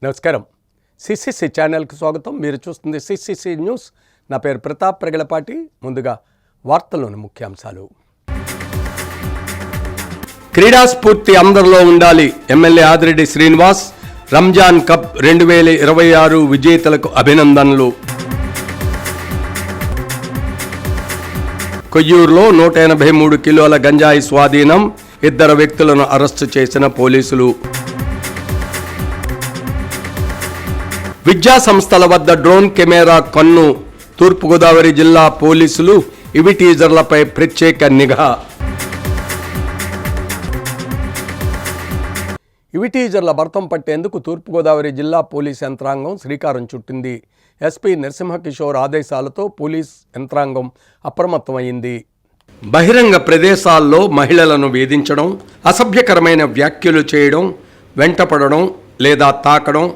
నమస్కారం. సిసిసి ఛానల్కి స్వాగతం. మీరు చూస్తుంది సిసిసి న్యూస్. నా పేరు ప్రతాప్ ప్రగలపాటి. ముందుగా వార్తల్లోని ముఖ్యాంశాలు. క్రీడా స్ఫూర్తి అందరిలో ఉండాలి. ఎమ్మెల్యే ఆదిరెడ్డి శ్రీనివాస్. రంజాన్ కప్ 2026 విజేతలకు అభినందనలు. కొయ్యూరులో 183 కిలోల గంజాయి స్వాధీనం. 2 వ్యక్తులను అరెస్టు చేసిన పోలీసులు. విద్యా సంస్థల వద్ద డ్రోన్ కెమెరా కన్ను. తూర్పుగోదావరి జిల్లా పోలీసులు ఇవి టీజర్లపై ప్రత్యేక నిఘా. ఇవి టీజర్ల భర్తం పట్టేందుకు తూర్పుగోదావరి జిల్లా పోలీస్ యంత్రాంగం శ్రీకారం చుట్టింది. ఎస్పీ నరసింహకిషోర్ ఆదేశాలతో పోలీస్ యంత్రాంగం అప్రమత్తమైంది. బహిరంగ ప్రదేశాల్లో మహిళలను వేధించడం, అసభ్యకరమైన వ్యాఖ్యలు చేయడం, వెంటపడడం లేదా తాకడం,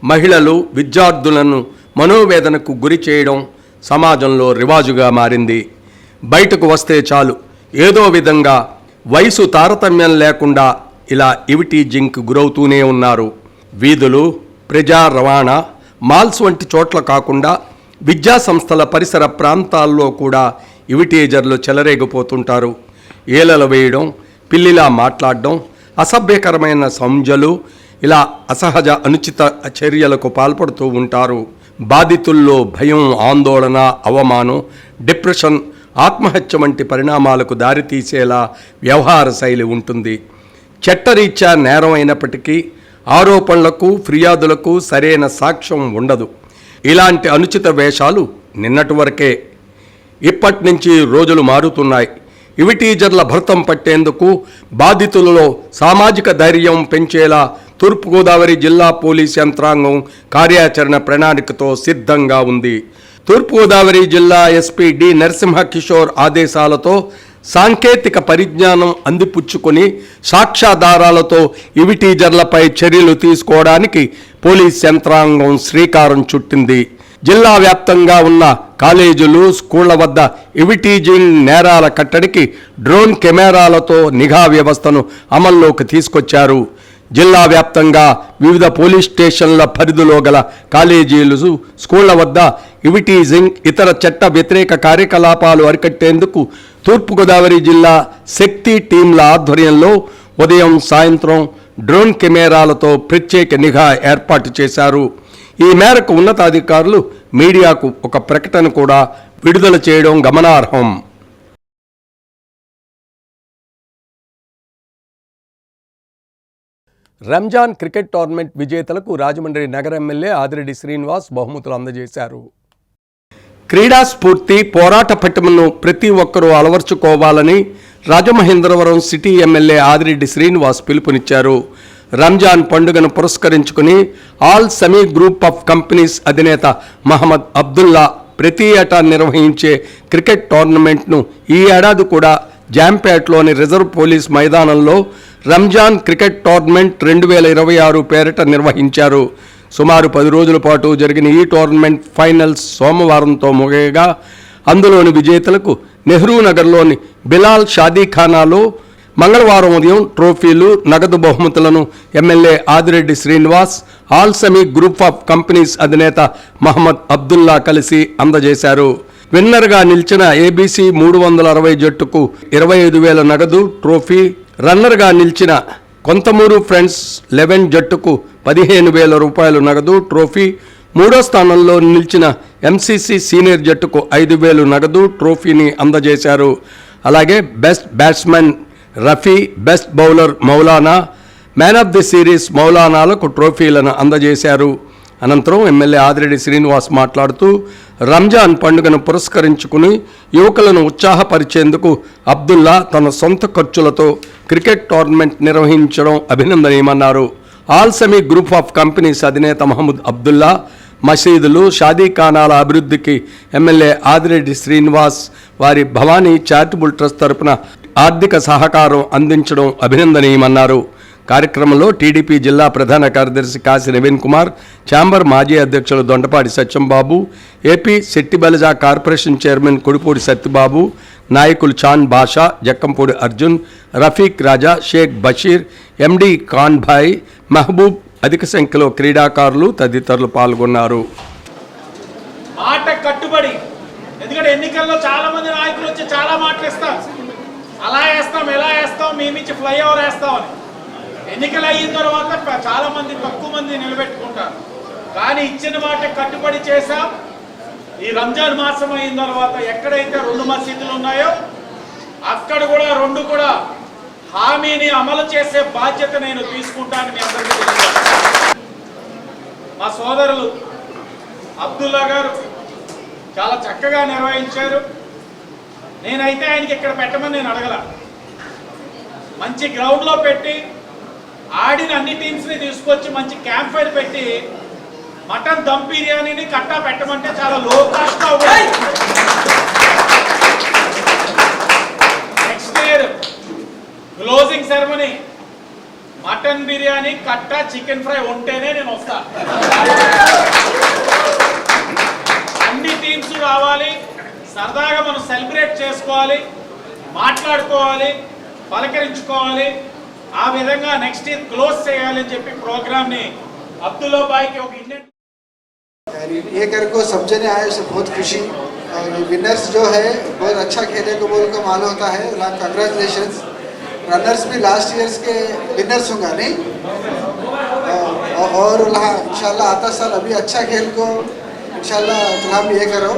మహిళలు విద్యార్థులను మనోవేదనకు గురి చేయడం సమాజంలో రివాజుగా మారింది. బయటకు వస్తే చాలు ఏదో విధంగా వయసు తారతమ్యం లేకుండా ఇలా ఇవిటీజింగ్కు గురవుతూనే ఉన్నారు. వీధులు, ప్రజా రవాణా, మాల్స్ వంటి చోట్ల కాకుండా విద్యా సంస్థల పరిసర ప్రాంతాల్లో కూడా ఇవిటీజర్లు చెలరేగిపోతుంటారు. ఏలలు వేయడం, పిల్లిలా మాట్లాడడం, అసభ్యకరమైన సంజ్ఞలు, ఇలా అసహజ అనుచిత చర్యలకు పాల్పడుతూ ఉంటారు. బాధితుల్లో భయం, ఆందోళన, అవమానం, డిప్రెషన్, ఆత్మహత్య వంటి పరిణామాలకు దారితీసేలా వ్యవహార శైలి ఉంటుంది. చట్టరీత్యా నేరం అయినప్పటికీ ఆరోపణలకు, ఫిర్యాదులకు సరైన సాక్ష్యం ఉండదు. ఇలాంటి అనుచిత వేషాలు నిన్నటి వరకే. ఇప్పటి నుంచి రోజులు మారుతున్నాయి. ఇవి టీజర్ల భర్తం పట్టేందుకు బాధితులలో సామాజిక ధైర్యం పెంచేలా తూర్పుగోదావరి జిల్లా పోలీస్ యంత్రాంగం కార్యాచరణ ప్రణాళికతో సిద్ధంగా ఉంది. తూర్పుగోదావరి జిల్లా ఎస్పీ డి నరసింహకిషోర్ ఆదేశాలతో సాంకేతిక పరిజ్ఞానం అందిపుచ్చుకొని సాక్ష్యాధారాలతో ఇవి టీజర్లపై చర్యలు తీసుకోవడానికి పోలీస్ యంత్రాంగం శ్రీకారం చుట్టింది. జిల్లా వ్యాప్తంగా ఉన్న కాలేజీలు, స్కూళ్ల వద్ద ఇవిటీజింగ్ నేరాల కట్టడికి డ్రోన్ కెమెరాలతో నిఘా వ్యవస్థను అమల్లోకి తీసుకొచ్చారు. జిల్లా వ్యాప్తంగా వివిధ పోలీస్ స్టేషన్ల పరిధిలో గల కాలేజీలు, స్కూళ్ల వద్ద ఇవిటీజింగ్, ఇతర చట్ట వ్యతిరేక కార్యకలాపాలు అరికట్టేందుకు తూర్పుగోదావరి జిల్లా శక్తి టీంల ఆధ్వర్యంలో ఉదయం, సాయంత్రం డ్రోన్ కెమెరాలతో ప్రత్యేక నిఘా ఏర్పాటు చేశారు. ఈ మేరకు ఉన్నతాధికారులు మీడియాకు ఒక ప్రకటన కూడా విడుదల చేయడం గమనార్హం. రంజాన్ క్రికెట్ టోర్నమెంట్ విజేతలకు రాజమండ్రి నగర ఎమ్మెల్యే ఆదిరెడ్డి శ్రీనివాస్ బహుమతులు అందజేశారు. క్రీడా స్ఫూర్తి, పోరాట పటిమను ప్రతి ఒక్కరూ అలవర్చుకోవాలని రాజమహేంద్రవరం సిటీ ఎమ్మెల్యే ఆదిరెడ్డి శ్రీనివాస్ పిలుపునిచ్చారు. రంజాన్ పండుగను పురస్కరించుకుని all Semi Group of Companies అధినేత మహమ్మద్ అబ్దుల్లా ప్రతి ఏటా నిర్వహించే క్రికెట్ టోర్నమెంట్ను ఈ ఏడాది కూడా జాంపేట్లోని రిజర్వ్ పోలీస్ మైదానంలో రంజాన్ క్రికెట్ టోర్నమెంట్ 2026 పేరిట నిర్వహించారు. సుమారు 10 రోజుల పాటు జరిగిన ఈ టోర్నమెంట్ ఫైనల్స్ సోమవారంతో ముగియగా అందులోని విజేతలకు నెహ్రూ నగర్లోని బిలాల్ షాదీఖానాలో మంగళవారం ఉదయం ట్రోఫీలు, నగదు బహుమతులను MLA Adireddy Srinivas, All Semi Group of Companies అధినేత మహమ్మద్ అబ్దుల్లా కలిసి అందజేశారు. విన్నర్గా నిలిచిన ఏబీసీ 360 జట్టుకు 25,000 నగదు ట్రోఫీ, రన్నర్గా నిలిచిన కొంతమూరు ఫ్రెండ్స్ 11 జట్టుకు 15,000 రూపాయలు నగదు ట్రోఫీ, మూడో స్థానంలో నిలిచిన ఎంసీసీ సీనియర్ జట్టుకు 5,000 నగదు ట్రోఫీని అందజేశారు. అలాగే best batsmen Rafi, best bowler Maulana, man of the series మౌలానాలకు ట్రోఫీలను అందజేశారు. అనంతరం ఎమ్మెల్యే ఆదిరెడ్డి శ్రీనివాస్ మాట్లాడుతూ రంజాన్ పండుగను పురస్కరించుకుని యువకులను ఉత్సాహపరిచేందుకు అబ్దుల్లా తన సొంత ఖర్చులతో క్రికెట్ టోర్నమెంట్ నిర్వహించడం అభినందనీయమన్నారు. All Semi Group of Companies అధినేత మహమ్మద్ అబ్దుల్లా మసీదులు, షాదీఖానాల అభివృద్ధికి ఎమ్మెల్యే ఆదిరెడ్డి శ్రీనివాస్ వారి భవానీ చారిటబుల్ ట్రస్ట్ తరపున ఆర్థిక సహకారం అందించడం అభినందనీయమన్నారు. కార్యక్రమంలో టీడీపీ జిల్లా ప్రధాన కార్యదర్శి కాశీ నవీన్ కుమార్, ఛాంబర్ మాజీ అధ్యక్షులు Dondapati Satyambabu, AP Settibalija corporation chairman Kodipudi Satyababu, నాయకులు చాన్ బాషా, జక్కంపూడి అర్జున్, రఫీక్ రాజా, షేక్ బషీర్, ఎండి ఖాన్ భాయ్, మహబూబ్ అధిక సంఖ్యలో క్రీడాకారులు తదితరులు పాల్గొన్నారు. మాట కట్టుబడి, ఎందుకంటే ఎన్నికల్లో చాలా మంది నాయకులు వచ్చి చాలా మాటలు ఇస్తారు, అలా వేస్తాం ఎలా వేస్తాం మేమించి ఫ్లైఓవర్ వేస్తామని. ఎన్నికలు అయిన తర్వాత చాలా మంది తక్కువ మంది నిలబెట్టుకుంటారు, కానీ ఇచ్చిన మాట కట్టుబడి చేశాం. ఈ రంజాన్ మాసం అయిన తర్వాత ఎక్కడైతే 2 మసీదులు ఉన్నాయో అక్కడ కూడా 2 కూడా హామీని అమలు చేసే బాధ్యత నేను తీసుకుంటాను. మీ అందరికీ తెలియజేస్తాను. మా సోదరులు అబ్దుల్లా గారు చాలా చక్కగా నిర్వహించారు. నేనైతే ఆయనకి ఇక్కడ పెట్టమని నేను అడగల, మంచి గ్రౌండ్లో పెట్టి ఆడిన అన్ని టీమ్స్ని తీసుకొచ్చి మంచి క్యాంప్ ఫైర్ పెట్టి మటన్ దమ్ బిర్యానీని కట్టా పెట్టమంటే చాలా లో కాస్ట్ గా ఉంది. Next year closing ceremony mutton biryani కట్టా చికెన్ ఫ్రై ఉంటేనే నేను వస్తా. అన్ని టీమ్స్ రావాలి, సరదాగా మనం సెలబ్రేట్ చేసుకోవాలి, మాట్లాడుకోవాలి, పలకరించుకోవాలి. ఆ విధంగా నెక్స్ట్ ఇయర్ క్లోజ్ చేయాలని చెప్పి ప్రోగ్రామ్ ని అబ్దుల్లా భాయ్కి ఒక ఇండియన్ ये कर को समझने आए उससे बहुत खुशी। विनर्स जो है बहुत अच्छा खेले को बोल को मालूम होता है, कंग्रेचुलेशंस। रनर्स भी लास्ट ईयर्स के विनर्स होंगे नहीं, और इंशाल्लाह आता साल अभी अच्छा खेल को इंशाल्लाह हम ये करो।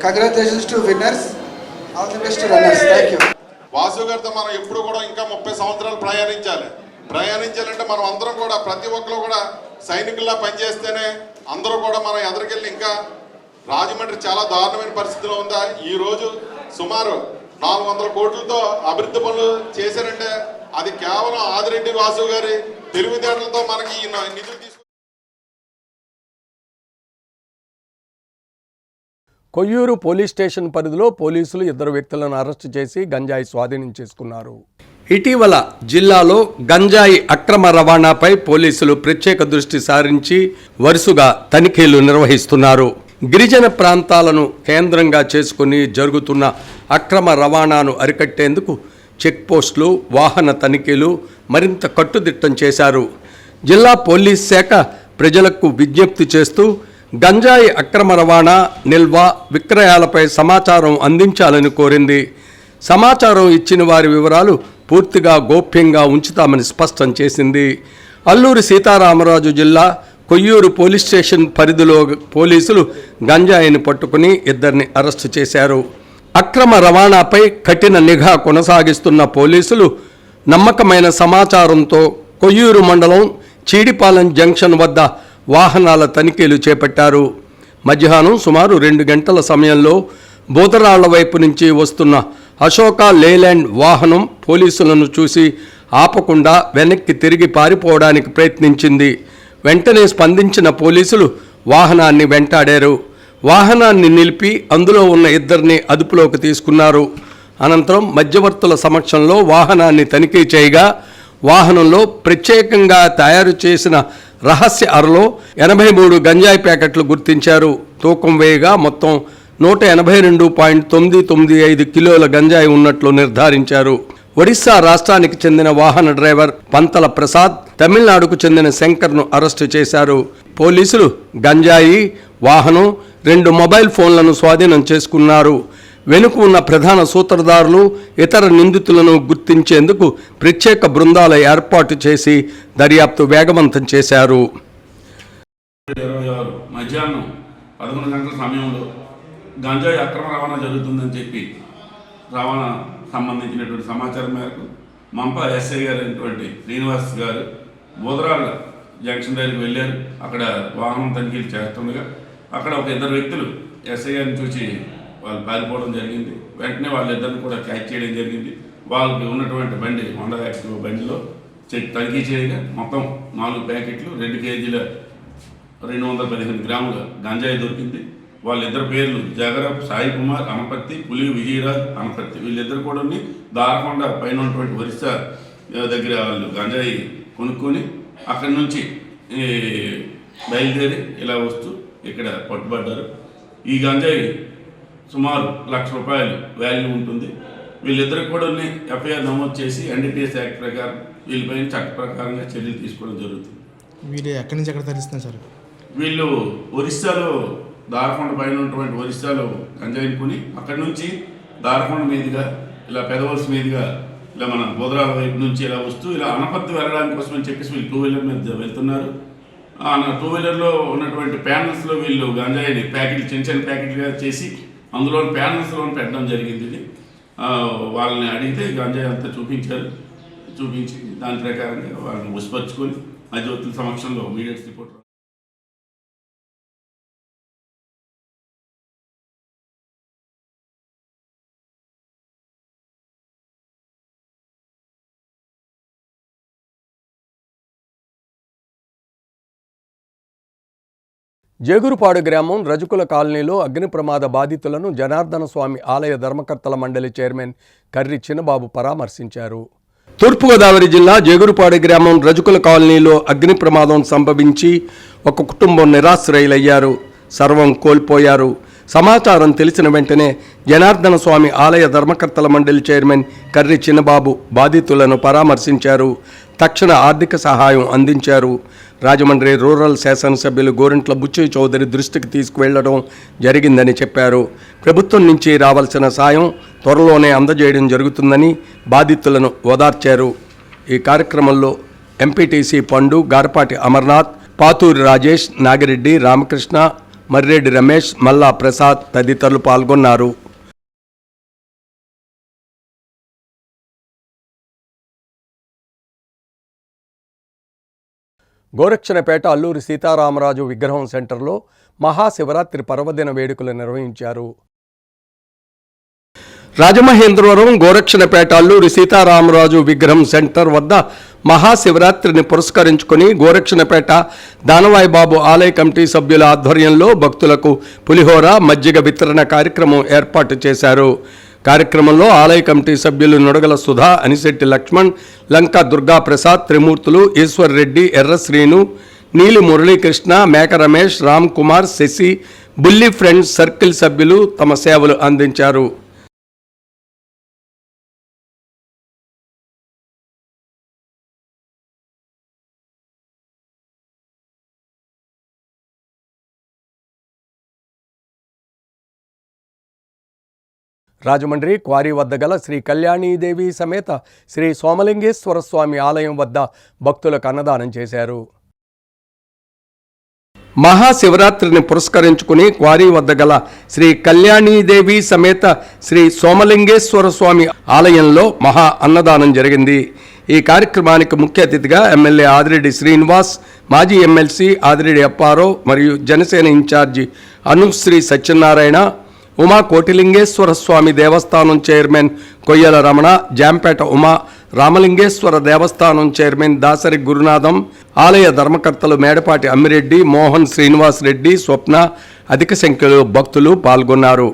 Congratulations to winners, all the best to runners. Thank you. Vasu గారితో మనం ఎప్పుడు కూడా ఇంకా 30 సంవత్సరాలు ప్రయాణించాలంటే మనం అందరం కూడా ప్రతి ఒక్కరు కూడా సైనికుల్లా పనిచేస్తేనే అందరూ కూడా మనం ఎదురుకెళ్ళి ఇంకా రాజమండ్రి చాలా దారుణమైన పరిస్థితిలో ఉందా. ఈ రోజు సుమారు 400 కోట్లతో అభివృద్ధి పనులు చేశారంటే అది కేవలం ఆదిరెడ్డి వాసు గారి తెలివితేటలతో మనకి ఈ నిధులు తీసుకు. కొయ్యూరు పోలీస్ స్టేషన్ పరిధిలో పోలీసులు 2 వ్యక్తులను అరెస్టు చేసి గంజాయి స్వాధీనం చేసుకున్నారు. ఇటీవల జిల్లాలో గంజాయి అక్రమ రవాణాపై పోలీసులు ప్రత్యేక దృష్టి సారించి వరుసగా తనిఖీలు నిర్వహిస్తున్నారు. గిరిజన ప్రాంతాలను కేంద్రంగా చేసుకుని జరుగుతున్న అక్రమ రవాణాను అరికట్టేందుకు చెక్పోస్టులు, వాహన తనిఖీలు మరింత కట్టుదిట్టం చేశారు. జిల్లా పోలీస్ శాఖ ప్రజలకు విజ్ఞప్తి చేస్తూ గంజాయి అక్రమ రవాణా, నిల్వ, విక్రయాలపై సమాచారం అందించాలని కోరింది. సమాచారం ఇచ్చిన వారి వివరాలు పూర్తిగా గోప్యంగా ఉంచుతామని స్పష్టం చేసింది. అల్లూరి సీతారామరాజు జిల్లా కొయ్యూరు పోలీస్ స్టేషన్ పరిధిలో పోలీసులు గంజాయిని పట్టుకుని 2ని అరెస్టు చేశారు. అక్రమ రవాణాపై కఠిన నిఘా కొనసాగిస్తున్న పోలీసులు నమ్మకమైన సమాచారంతో కొయ్యూరు మండలం చీడిపాలెం జంక్షన్ వద్ద వాహనాల తనిఖీలు చేపట్టారు. మధ్యాహ్నం సుమారు 2 గంటల సమయంలో బోదరాళ్ల వైపు నుంచి వస్తున్న అశోక లేలాండ్ వాహనం పోలీసులను చూసి ఆపకుండా వెనక్కి తిరిగి పారిపోవడానికి ప్రయత్నించింది. వెంటనే స్పందించిన పోలీసులు వాహనాన్ని వెంటాడారు. వాహనాన్ని నిలిపి అందులో ఉన్న 2ని అదుపులోకి తీసుకున్నారు. అనంతరం మధ్యవర్తుల సమక్షంలో వాహనాన్ని తనిఖీ చేయగా వాహనంలో ప్రత్యేకంగా తయారు చేసిన రహస్య అరలో 83 గంజాయి ప్యాకెట్లు గుర్తించారు. తూకం వేయగా మొత్తం 182.995 కిలోల గంజాయి ఉన్నట్లు నిర్ధారించారు. ఒడిశా రాష్ట్రానికి చెందిన వాహన డ్రైవర్ పంతల ప్రసాద్, తమిళనాడుకు చెందిన శంకర్ను అరెస్టు చేశారు. పోలీసులు గంజాయి, వాహనం, 2 మొబైల్ ఫోన్లను స్వాధీనం చేసుకున్నారు. వెనుక ఉన్న ప్రధాన సూత్రధారులు, ఇతర నిందితులను గుర్తించేందుకు ప్రత్యేక బృందాల ఏర్పాటు చేసి దర్యాప్తు వేగవంతం చేశారు. 26 మధ్యాహ్నం 11 గంటల సమయంలో గంజాయి అక్రమ రవాణా జరుగుతుందని చెప్పి రవాణా సంబంధించినటువంటి సమాచారం మేరకు మంప ఎస్ఐ గారు అయినటువంటి శ్రీనివాస్ గారు బోదరాళ్ళ జంక్షన్ దగ్గరికి వెళ్ళారు. అక్కడ వాహనం తనిఖీలు చేస్తుండగా అక్కడ ఒక 2 వ్యక్తులు ఎస్ఐ గారిని చూసి వాళ్ళు పారిపోవడం జరిగింది. వెంటనే వాళ్ళిద్దరిని కూడా క్యాచ్ చేయడం జరిగింది. వాళ్ళకి ఉన్నటువంటి బండి హోండా యాక్టివ్ బండిలో తనిఖీ చేయగా మొత్తం 4 ప్యాకెట్లు 2 కేజీల 215 గ్రాముల గంజాయి దొరికింది. వాళ్ళిద్దరు పేర్లు జగరప్ సాయి కుమార్ అనపత్తి, పులి విజయరాజ్ అనపత్తి. వీళ్ళిద్దరు కూడా దారకొండ పైన ఉన్నటువంటి ఒరిస్సా దగ్గర వాళ్ళు గంజాయి కొనుక్కొని అక్కడి నుంచి బయలుదేరి ఇలా వస్తూ ఇక్కడ పట్టుబడ్డారు. ఈ గంజాయి సుమారు ₹1,00,000 వాల్యూ ఉంటుంది. వీళ్ళిద్దరికి కూడా ఎఫ్ఐఆర్ నమోదు చేసి NDPS యాక్ట్ ప్రకారం వీళ్ళపైన చట్ట ప్రకారంగా చర్యలు తీసుకోవడం జరుగుతుంది. వీళ్ళు ఎక్కడి నుంచి ఎక్కడ తరలిస్తున్నారు సార్? వీళ్ళు ఒరిస్సాలో దారకొండ పైన ఉన్నటువంటి ఒరిస్సాలో గంజాయిని కొని అక్కడి నుంచి దారకొండ మీదుగా ఇలా పెదవలస మీదుగా ఇలా మన బోధరాల వైపు నుంచి ఇలా వస్తూ ఇలా అనపర్తి వెళ్ళడానికి కోసం అని చెప్పేసి వీళ్ళు 2-వీలర్ మీద వెళ్తున్నారు. ఆ 2-వీలర్లో ఉన్నటువంటి ప్యానల్స్లో వీళ్ళు గంజాయిని ప్యాకెట్లు చిన్న చిన్న ప్యాకెట్లుగా చేసి అందులో ప్యానల్స్లో పెట్టడం జరిగింది. ఇది వాళ్ళని అడిగితే గంజాయి అంతా చూపించి దాని ప్రకారంగా వాళ్ళని ఉసిపరుచుకొని మధ్యవర్తుల సమక్షంలో మీడియా రిపోర్ట్. జేగురుపాడు గ్రామం రజకుల కాలనీలో అగ్ని ప్రమాద బాధితులను జనార్దన స్వామి ఆలయ ధర్మకర్తల మండలి చైర్మన్ కర్రి చిన్నబాబు పరామర్శించారు. తూర్పుగోదావరి జిల్లా జేగురుపాడు గ్రామం రజకుల కాలనీలో అగ్ని ప్రమాదం సంభవించి ఒక కుటుంబం నిరాశ్రయులయ్యారు, సర్వం కోల్పోయారు. సమాచారం తెలిసిన వెంటనే జనార్దన స్వామి ఆలయ ధర్మకర్తల మండలి చైర్మన్ కర్రి చిన్నబాబు బాధితులను పరామర్శించారు, తక్షణ ఆర్థిక సహాయం అందించారు. రాజమండ్రి రూరల్ శాసనసభ్యులు గోరంట్ల బుచ్చయ్య చౌదరి దృష్టికి తీసుకువెళ్లడం జరిగిందని చెప్పారు. ప్రభుత్వం నుంచి రావాల్సిన సాయం త్వరలోనే అందజేయడం జరుగుతుందని బాధితులను ఓదార్చారు. ఈ కార్యక్రమంలో ఎంపీటీసీ పండు, గారపాటి అమర్నాథ్, పాతూరి రాజేష్, నాగిరెడ్డి, రామకృష్ణ, మర్రెడ్డి రమేష్, మల్లా ప్రసాద్ తదితరులు పాల్గొన్నారు. గోరక్షణపేట అల్లూరి సీతారామరాజు విగ్రహం సెంటర్లో మహాశివరాత్రి పర్వదిన వేడుకలు నిర్వహించారు. రాజమహేంద్రవరం గోరక్షణపేట అల్లూరి సీతారామరాజు విగ్రహం సెంటర్ వద్ద మహాశివరాత్రిని పురస్కరించుకొని గోరక్షణపేట దానవాయి బాబు ఆలయ కమిటీ సభ్యుల ఆధ్వర్యంలో భక్తులకు పులిహోర, మజ్జిగ వితరణ కార్యక్రమం ఏర్పాటు చేశారు. కార్యక్రమంలో ఆలయ కమిటీ సభ్యులు నుడగల సుధా, అనిశెట్టి లక్ష్మణ్, లంకా దుర్గాప్రసాద్, త్రిమూర్తులు, ఈశ్వర్ రెడ్డి, ఎర్ర శ్రీను, నీలి మురళీకృష్ణ, మేక రమేష్, రామ్ కుమార్, శశి, బుల్లి ఫ్రెండ్స్ సర్కిల్ సభ్యులు తమ సేవలు అందించారు. రాజమండ్రి క్వారీ వద్ద గల శ్రీ కళ్యాణీదేవి సమేత శ్రీ సోమలింగేశ్వర స్వామి ఆలయం వద్ద భక్తులకు అన్నదానం చేశారు. మహాశివరాత్రిని పురస్కరించుకుని క్వారీ వద్ద గల శ్రీ కళ్యాణీదేవి సమేత శ్రీ సోమలింగేశ్వర స్వామి ఆలయంలో మహా అన్నదానం జరిగింది. ఈ కార్యక్రమానికి ముఖ్య అతిథిగా ఎమ్మెల్యే ఆదిరెడ్డి శ్రీనివాస్, మాజీ ఎమ్మెల్సీ ఆదిరెడ్డి అప్పారావు మరియు జనసేన ఇన్ఛార్జి అనుశ్రీ సత్యనారాయణ, ఉమా కోటిలింగేశ్వర స్వామి దేవస్థానం చైర్మన్ కొయ్యల రమణ, జాంపేట ఉమా, రామలింగేశ్వర దేవస్థానం చైర్మన్ దాసరి గురునాథం, ఆలయ ధర్మకర్తలు మేడపాటి అమ్మిరెడ్డి, మోహన్ శ్రీనివాస్ రెడ్డి, స్వప్న, అధిక సంఖ్యలో భక్తులు పాల్గొన్నారు.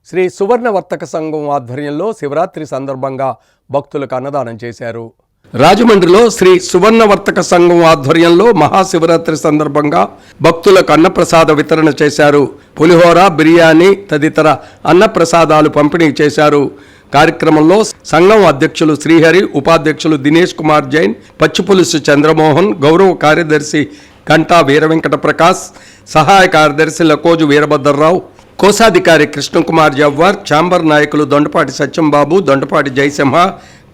శ్రీ సువర్ణ వర్తక సంఘం ఆధ్వర్యంలో శివరాత్రి సందర్భంగా భక్తులకు అన్నదానం చేశారు. రాజమండ్రిలో శ్రీ సువర్ణ వర్తక సంఘం ఆధ్వర్యంలో మహాశివరాత్రి సందర్భంగా భక్తులకు అన్నప్రసాద వితరణ చేశారు. పులిహోర, బిర్యానీ తదితర అన్నప్రసాదాలు పంపిణీ చేశారు. కార్యక్రమంలో సంఘం అధ్యక్షులు శ్రీహరి, ఉపాధ్యక్షులు దినేష్ కుమార్ జైన్, పచ్చిపులుసు చంద్రమోహన్, గౌరవ కార్యదర్శి కంటా వీరవెంకట ప్రకాశ్, సహాయ కార్యదర్శి లకోజు వీరభద్రరావు, కోశాధికారి కృష్ణకుమార్ జవ్వార్, ఛాంబర్ నాయకులు దొండపాటి సత్యంబాబు, దొండపాటి జయసింహ,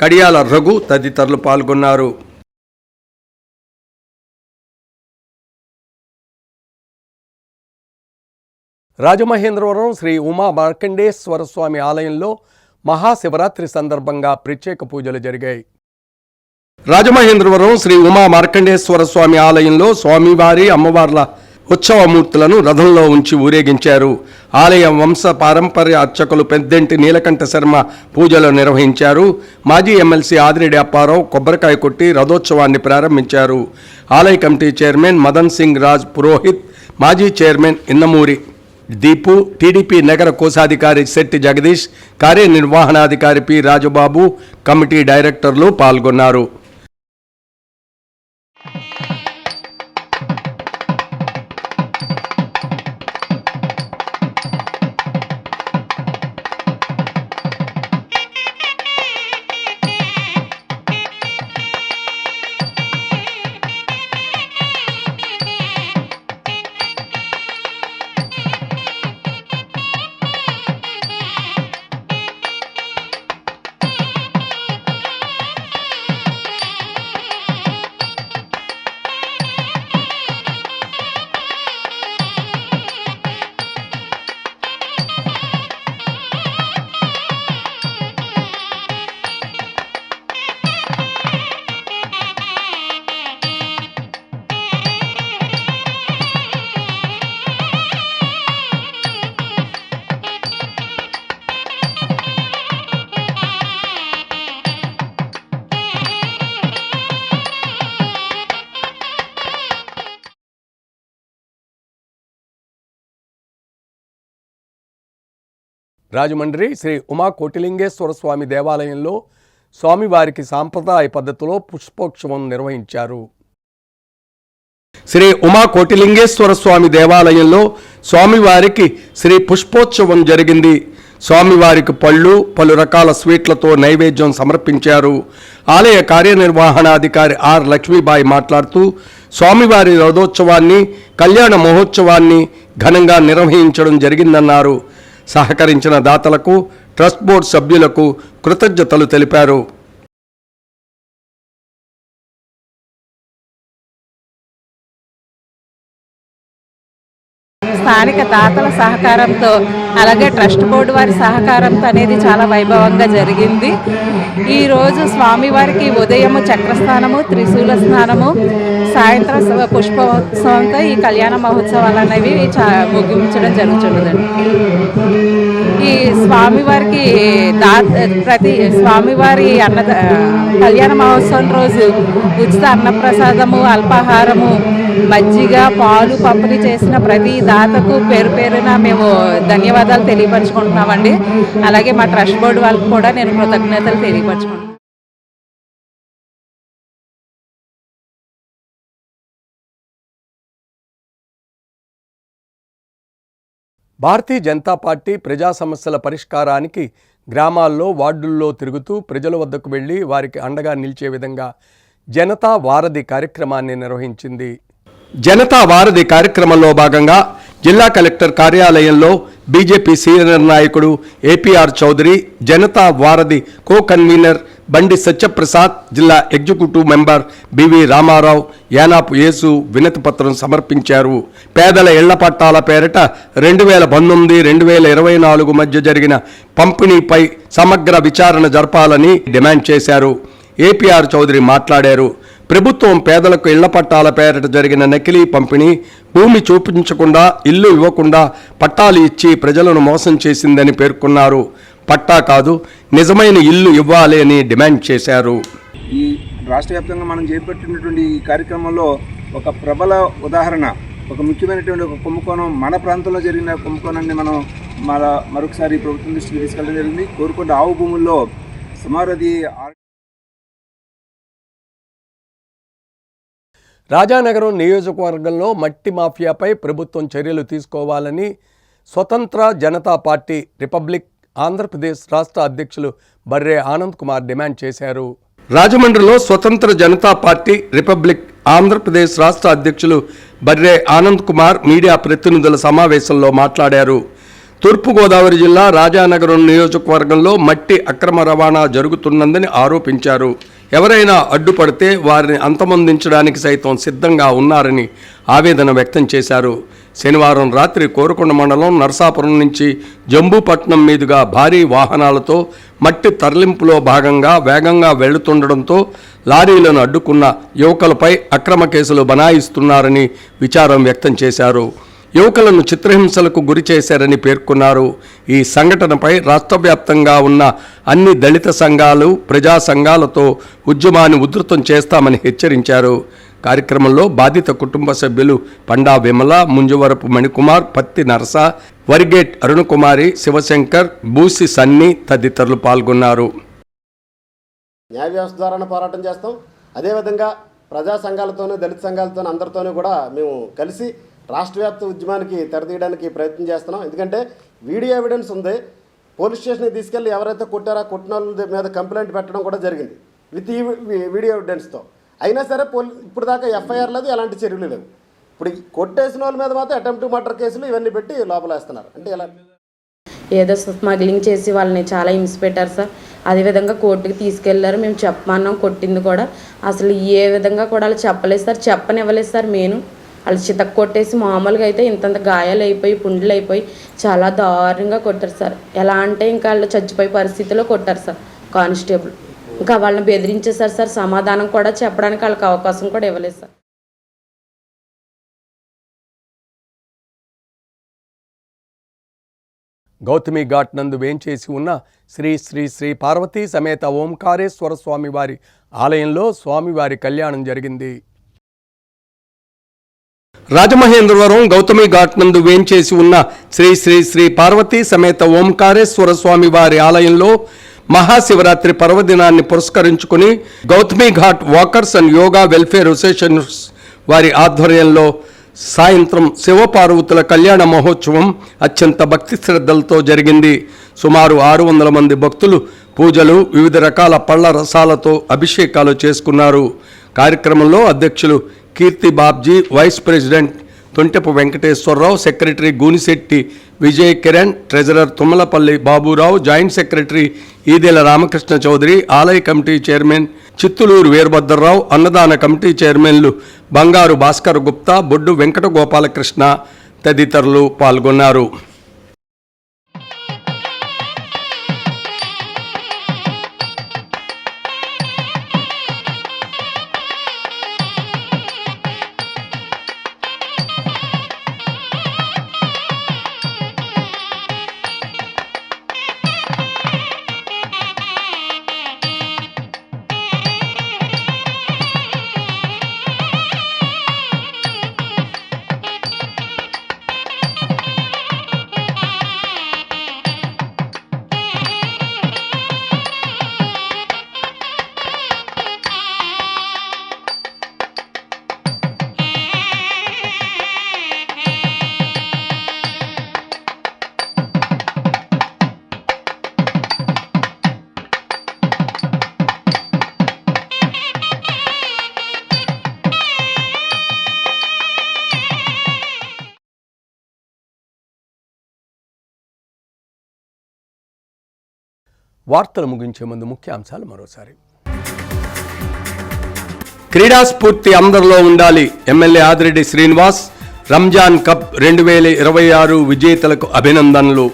కడియాల రఘు తదితరులు పాల్గొన్నారు. రాజమహేంద్రవరం శ్రీ ఉమా మార్కండేశ్వర స్వామి ఆలయంలో మహాశివరాత్రి సందర్భంగా ప్రత్యేక పూజలు జరిగాయి. రాజమహేంద్రవరం శ్రీ ఉమా మార్కండేశ్వర స్వామి ఆలయంలో స్వామివారి అమ్మవార్ల ఉత్సవమూర్తులను రథంలో ఉంచి ఊరేగించారు. ఆలయ వంశ పారంపర్య అర్చకులు పెద్దంటి నీలకంఠ శర్మ పూజలు నిర్వహించారు. మాజీ ఎమ్మెల్సీ ఆదిరెడ్డి అప్పారావు కొబ్బరికాయ కొట్టి రథోత్సవాన్ని ప్రారంభించారు. ఆలయ కమిటీ చైర్మన్ మదన్ సింగ్ రాజ్ పురోహిత్, మాజీ చైర్మన్ ఇన్నమూరి దీపు, టీడీపీ నగర కోశాధికారి శెట్టి జగదీష్, కార్యనిర్వహణాధికారి పి రాజబాబు, కమిటీ డైరెక్టర్లు పాల్గొన్నారు. రాజమండ్రి శ్రీ ఉమా కోటిలింగేశ్వర స్వామి దేవాలయంలో స్వామివారికి సాంప్రదాయ పద్ధతిలో పుష్పోత్సవం నిర్వహించారు. శ్రీ ఉమా కోటిలింగేశ్వర స్వామి దేవాలయంలో స్వామివారికి శ్రీ పుష్పోత్సవం జరిగింది. స్వామివారికి పళ్ళు, పలు రకాల స్వీట్లతో నైవేద్యం సమర్పించారు. ఆలయ కార్యనిర్వహణాధికారి ఆర్ లక్ష్మీబాయి మాట్లాడుతూ స్వామివారి రథోత్సవాన్ని, కళ్యాణ మహోత్సవాన్ని ఘనంగా నిర్వహించడం జరిగిందన్నారు. సహకరించిన దాతలకు, ట్రస్ట్ బోర్డు సభ్యులకు కృతజ్ఞతలు తెలిపారు. స్థానిక దాతల సహకారంతో, అలాగే ట్రస్ట్ బోర్డు వారి సహకారంతో అనేది చాలా వైభవంగా జరిగింది. ఈరోజు స్వామివారికి ఉదయము చక్రస్నానము, త్రిశూల స్నానము, సాయంత్రం పుష్పోత్సవంతో ఈ కళ్యాణ మహోత్సవాలు అనేవి ముగించడం జరుగుతున్నదండి. ఈ స్వామివారికి ప్రతి స్వామివారి కళ్యాణ మహోత్సవం రోజు ఉచిత అన్నప్రసాదము, అల్పాహారము, మజ్జిగ, పాలు పంపిణీ చేసిన ప్రతి దాతకు పేరు పేరున మేము ధన్యవాదాలు తెలియపరచుకుంటున్నామండి. అలాగే మా ట్రస్ట్ బోర్డు వాళ్ళకి కూడా నేను కృతజ్ఞతలు తెలియపరచుకుంటున్నాను. భారతీయ జనతా పార్టీ ప్రజా సమస్యల పరిష్కారానికి గ్రామాల్లో, వార్డుల్లో తిరుగుతూ ప్రజల వద్దకు వెళ్లి వారికి అండగా నిలిచే విధంగా జనతా వారధి కార్యక్రమాన్ని నిర్వహించింది. జనతా వారధి కార్యక్రమంలో భాగంగా జిల్లా కలెక్టర్ కార్యాలయంలో బీజేపీ సీనియర్ నాయకుడు APR Chowdary, Janata Varadhi co convener Bandi Satyaprasad, జిల్లా executive member BV Ramarao, Yanapu Yesu వినతి పత్రం సమర్పించారు. పేదల ఇళ్ల పట్టాల పేరిట 2019-2024 మధ్య జరిగిన పంపిణీపై సమగ్ర విచారణ జరపాలని డిమాండ్ చేశారు. ఏపీఆర్ చౌదరి మాట్లాడారు. ప్రభుత్వం పేదలకు ఇళ్ల పట్టాల పేరిట జరిగిన నకిలీ పంపిణీ, భూమి చూపించకుండా, ఇల్లు ఇవ్వకుండా పట్టాలు ఇచ్చి ప్రజలను మోసం చేసిందని పేర్కొన్నారు. పట్టా కాదు, నిజమైన ఇల్లు ఇవ్వాలి అని డిమాండ్ చేశారు. ఈ రాష్ట్ర వ్యాప్తంగా మనం చేపట్టినటువంటి ఈ కార్యక్రమంలో ఒక ప్రబల ఉదాహరణ, ఒక ముఖ్యమైనటువంటి ఒక కుంభకోణం, మన ప్రాంతంలో జరిగిన కుంభకోణాన్ని మనం మరొకసారి ప్రభుత్వం దృష్టికి తీసుకెళ్ళడం జరిగింది. కోరుకొండ ఆవు భూముల్లో సుమారు అది రాజానగరం నియోజకవర్గంలో మట్టి మాఫియాపై ప్రభుత్వం చర్యలు తీసుకోవాలని స్వతంత్ర జనతా పార్టీ రిపబ్లిక్ ఆంధ్రప్రదేశ్ రాష్ట్ర అధ్యక్షులు బర్రే ఆనంద్ కుమార్ డిమాండ్ చేశారు. రాజమండ్రిలో స్వతంత్ర జనతా పార్టీ రిపబ్లిక్ ఆంధ్రప్రదేశ్ రాష్ట్ర అధ్యక్షులు బర్రే ఆనంద్ కుమార్ మీడియా ప్రతినిధుల సమావేశంలో మాట్లాడారు. తూర్పుగోదావరి జిల్లా రాజానగరం నియోజకవర్గంలో మట్టి అక్రమ రవాణా జరుగుతున్నదని ఆరోపించారు. ఎవరైనా అడ్డుపడితే వారిని అంతమొందించడానికి సైతం సిద్ధంగా ఉన్నారని ఆవేదన వ్యక్తం చేశారు. శనివారం రాత్రి కోరుకొండ మండలం నరసాపురం నుంచి జంబూపట్నం మీదుగా భారీ వాహనాలతో మట్టి తరలింపులో భాగంగా వేగంగా వెళ్తుండడంతో లారీలను అడ్డుకున్న యువకులపై అక్రమ కేసులు బనాయిస్తున్నారని విచారం వ్యక్తం చేశారు. యువకులను చిత్రహింసలకు గురి చేశారని పేర్కొన్నారు. ఈ సంఘటనపై రాష్ట్ర వ్యాప్తంగా ఉన్న అన్ని దళిత సంఘాలు, ప్రజా సంఘాలతో ఉద్యమాన్ని ఉధృతం చేస్తామని హెచ్చరించారు. కార్యక్రమంలో బాధిత కుటుంబ సభ్యులు పండా విమల, ముంజవరపు మణికుమార్, పత్తి నరస, వరిగేట్ అరుణకుమారి, శివశంకర్, బూసి సన్ని తదితరులు పాల్గొన్నారు. న్యాయ వ్యవస్థ ద్వారానే పోరాటం చేస్తాం. అదేవిధంగా ప్రజా సంఘాలతోనూ, దళిత సంఘాలతోనూ అందరితోనూ కూడా మేము కలిసి రాష్ట్ర వ్యాప్త ఉద్యమానికి తెరతీయడానికి ప్రయత్నం చేస్తున్నాం. ఎందుకంటే వీడియో ఎవిడెన్స్ ఉంది. పోలీస్ స్టేషన్కి తీసుకెళ్ళి ఎవరైతే కొట్టారో కొట్టిన వాళ్ళ మీద కంప్లైంట్ పెట్టడం కూడా జరిగింది విత్ ఈ వీడియో ఎవిడెన్స్తో. అయినా సరే ఇప్పుడు దాకా ఎఫ్ఐఆర్ లేదు, ఎలాంటి చర్యలు లేవు. ఇప్పుడు కొట్టేసిన వాళ్ళ మీద మాత్రం అటెంప్ట్ మర్డర్ కేసులు ఇవన్నీ పెట్టి లోపలేస్తున్నారు. అంటే ఎలా ఏదో స్మగ్లింగ్ చేసి వాళ్ళని చాలా హింస పెట్టారు సార్. అదేవిధంగా కోర్టుకి తీసుకెళ్లారు. మేము చెప్పమన్నాం, కొట్టింది కూడా అసలు ఏ విధంగా కూడా వాళ్ళు చెప్పలేదు సార్, చెప్పనివ్వలేదు సార్. వాళ్ళు చితక్ కొట్టేసి మామూలుగా అయితే ఇంతంత గాయాలు అయిపోయి, పుండ్లు అయిపోయి చాలా దారుణంగా కొట్టారు సార్. ఎలా అంటే ఇంకా వాళ్ళు చచ్చిపోయే పరిస్థితిలో కొట్టారు సార్ కానిస్టేబుల్. ఇంకా వాళ్ళని బెదిరించేశారు సార్. సమాధానం కూడా చెప్పడానికి వాళ్ళకి అవకాశం కూడా ఇవ్వలేదు సార్. గౌతమి ఘాట్ నందు వేంచేసి ఉన్న శ్రీ శ్రీ శ్రీ పార్వతీ సమేత ఓంకారేశ్వర స్వామివారి ఆలయంలో స్వామివారి కళ్యాణం జరిగింది. రాజమహేంద్రవరం గౌతమి ఘాట్ నందు వేంచేసి ఉన్న శ్రీ శ్రీ శ్రీ పార్వతీ సమేత ఓంకారేశ్వర స్వామివారి ఆలయంలో మహాశివరాత్రి పర్వదినాన్ని పురస్కరించుకుని Gautami ghat walkers and yoga welfare associations వారి ఆధ్వర్యంలో సాయంత్రం శివపార్వతుల కళ్యాణ మహోత్సవం అత్యంత భక్తి శ్రద్ధలతో జరిగింది. సుమారు 600 మంది భక్తులు పూజలు, వివిధ రకాల పళ్ల రసాలతో అభిషేకాలు చేసుకున్నారు. కార్యక్రమంలో అధ్యక్షులు Keerthi Babji, vice president Tontepu Venkateswararao, secretary Gunisetti Vijay Kiran, treasurer Tummalapalli Baburao, joint secretary Eedela Ramakrishna Chowdary, ఆలయ కమిటీ చైర్మన్ చిత్తులూరు వీరభద్రరావు, అన్నదాన కమిటీ చైర్మన్లు బంగారు భాస్కర్ గుప్తా, బొడ్డు వెంకట గోపాలకృష్ణ తదితరులు పాల్గొన్నారు. వార్తలు ముగించే ముందు ముఖ్యాంశాలు మరోసారి. క్రీడా స్ఫూర్తి అందరిలో ఉండాలి. ఎమ్మెల్యే ఆదిరెడ్డి శ్రీనివాస్. రంజాన్ కప్ 2026 విజేతలకు అభినందనలు.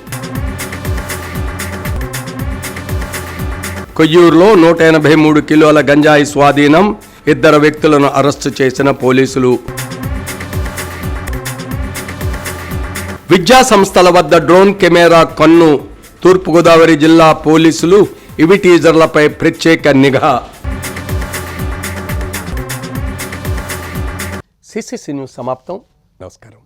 కొయ్యూరులో 183 కిలోల గంజాయి స్వాధీనం. 2 వ్యక్తులను అరెస్టు చేసిన పోలీసులు. విద్యా సంస్థల వద్ద డ్రోన్ కెమెరా కన్ను. తూర్పుగోదావరి జిల్లా పోలీసులు ఇవి టీజర్లపై ప్రత్యేక నిఘా. సిసిసి న్యూస్ సమాప్తం. నమస్కారం.